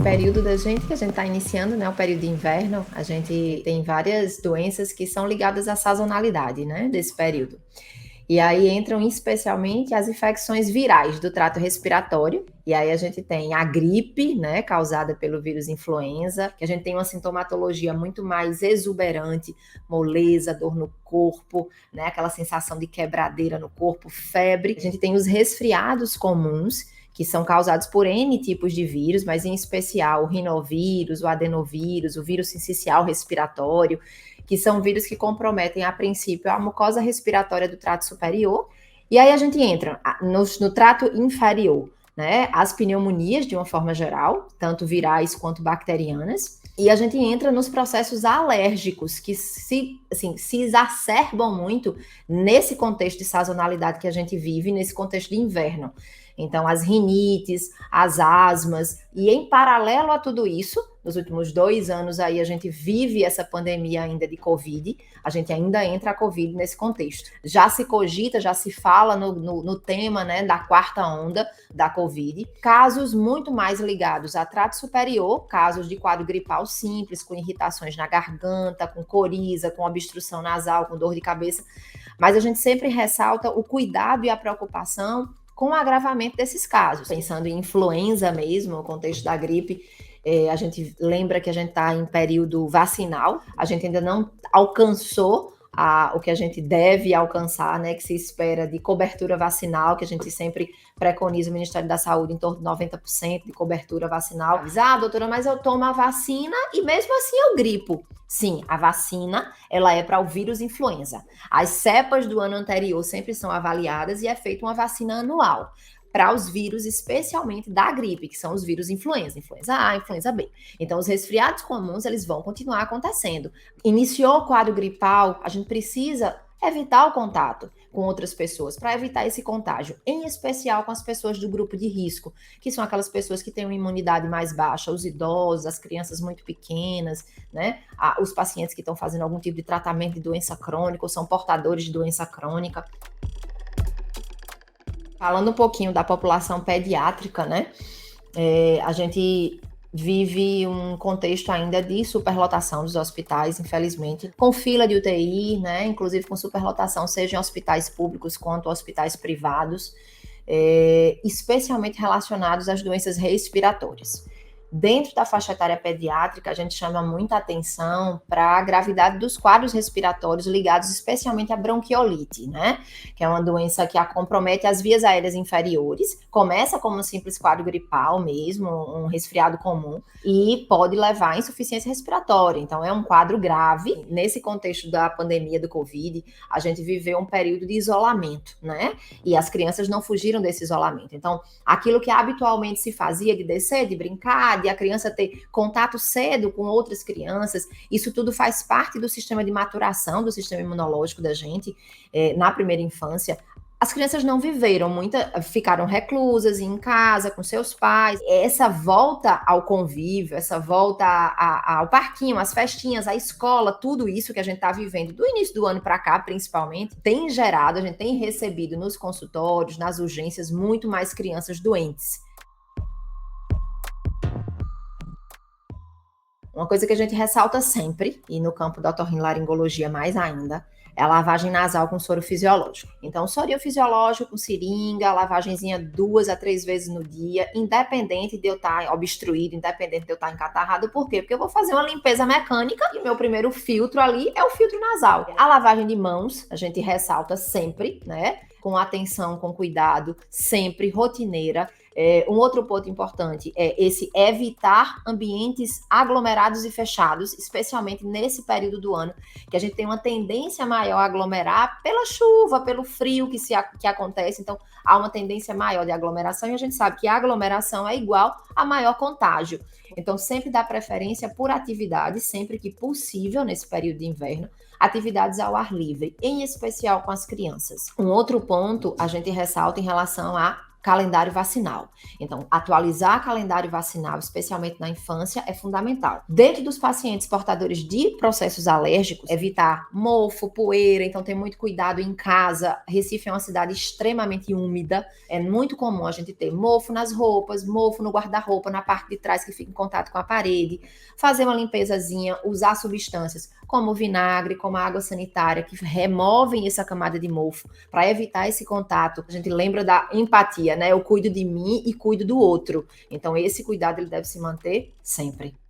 período da gente, que a gente está iniciando, né, o período de inverno, a gente tem várias doenças que são ligadas à sazonalidade, né, desse período. E aí entram especialmente as infecções virais do trato respiratório. E aí a gente tem a gripe, né, causada pelo vírus influenza, que a gente tem uma sintomatologia muito mais exuberante, moleza, dor no corpo, né, aquela sensação de quebradeira no corpo, febre. A gente tem os resfriados comuns, que são causados por N tipos de vírus, mas em especial o rinovírus, o adenovírus, o vírus sincicial respiratório, que são vírus que comprometem, a princípio, a mucosa respiratória do trato superior. E aí a gente entra no trato inferior, né? As pneumonias, de uma forma geral, tanto virais quanto bacterianas. E a gente entra nos processos alérgicos, que se exacerbam muito nesse contexto de sazonalidade que a gente vive, nesse contexto de inverno. Então, as rinites, as asmas, e em paralelo a tudo isso, nos últimos 2 anos aí a gente vive essa pandemia ainda de Covid, a gente ainda entra a Covid nesse contexto. Já se cogita, já se fala no tema, né, da 4ª onda da Covid, casos muito mais ligados a trato superior, casos de quadro gripal simples, com irritações na garganta, com coriza, com obstrução nasal, com dor de cabeça, mas a gente sempre ressalta o cuidado e a preocupação com o agravamento desses casos. Pensando em influenza mesmo, no contexto da gripe, a gente lembra que a gente está em período vacinal, a gente ainda não alcançou o que a gente deve alcançar, né, que se espera de cobertura vacinal, que a gente sempre preconiza o Ministério da Saúde em torno de 90% de cobertura vacinal. Doutora, mas eu tomo a vacina e mesmo assim eu gripo. Sim, a vacina, ela é para o vírus influenza. As cepas do ano anterior sempre são avaliadas e é feita uma vacina anual para os vírus, especialmente da gripe, que são os vírus influenza A, influenza B. Então, os resfriados comuns, eles vão continuar acontecendo. Iniciou o quadro gripal, a gente precisa evitar o contato com outras pessoas, para evitar esse contágio, em especial com as pessoas do grupo de risco, que são aquelas pessoas que têm uma imunidade mais baixa, os idosos, as crianças muito pequenas, né? Os pacientes que estão fazendo algum tipo de tratamento de doença crônica ou são portadores de doença crônica. Falando um pouquinho da população pediátrica, né? A gente vive um contexto ainda de superlotação dos hospitais, infelizmente, com fila de UTI, né? Inclusive com superlotação, seja em hospitais públicos quanto hospitais privados, especialmente relacionados às doenças respiratórias. Dentro da faixa etária pediátrica, a gente chama muita atenção para a gravidade dos quadros respiratórios ligados especialmente à bronquiolite, né? Que é uma doença que compromete as vias aéreas inferiores, começa como um simples quadro gripal mesmo, um resfriado comum, e pode levar à insuficiência respiratória. Então, é um quadro grave. Nesse contexto da pandemia do Covid, a gente viveu um período de isolamento, né? E as crianças não fugiram desse isolamento. Então, aquilo que habitualmente se fazia de descer, de brincar, de a criança ter contato cedo com outras crianças, isso tudo faz parte do sistema de maturação do sistema imunológico da gente na primeira infância. As crianças não viveram, ficaram reclusas em casa com seus pais. Essa volta ao convívio, essa volta ao parquinho, às festinhas, à escola, tudo isso que a gente está vivendo do início do ano para cá, principalmente, tem gerado, a gente tem recebido nos consultórios, nas urgências, muito mais crianças doentes. Uma coisa que a gente ressalta sempre, e no campo da otorrinolaringologia mais ainda, é a lavagem nasal com soro fisiológico. Então, sorinho fisiológico com seringa, lavagenzinha 2 a 3 vezes no dia, independente de eu estar obstruído, independente de eu estar encatarrado. Por quê? Porque eu vou fazer uma limpeza mecânica e o meu primeiro filtro ali é o filtro nasal. A lavagem de mãos, a gente ressalta sempre, né? Com atenção, com cuidado, sempre rotineira. Um outro ponto importante é esse evitar ambientes aglomerados e fechados, especialmente nesse período do ano, que a gente tem uma tendência maior a aglomerar pela chuva, pelo frio que acontece. Então, há uma tendência maior de aglomeração e a gente sabe que a aglomeração é igual a maior contágio. Então, sempre dá preferência por atividades, sempre que possível, nesse período de inverno, atividades ao ar livre, em especial com as crianças. Um outro ponto a gente ressalta em relação a calendário vacinal. Então, atualizar calendário vacinal, especialmente na infância, é fundamental. Dentro dos pacientes portadores de processos alérgicos, evitar mofo, poeira, então ter muito cuidado em casa. Recife é uma cidade extremamente úmida, é muito comum a gente ter mofo nas roupas, mofo no guarda-roupa, na parte de trás que fica em contato com a parede, fazer uma limpezazinha, usar substâncias como vinagre, como água sanitária, que removem essa camada de mofo, para evitar esse contato. A gente lembra da empatia, né? Eu cuido de mim e cuido do outro. Então, esse cuidado ele deve se manter sempre.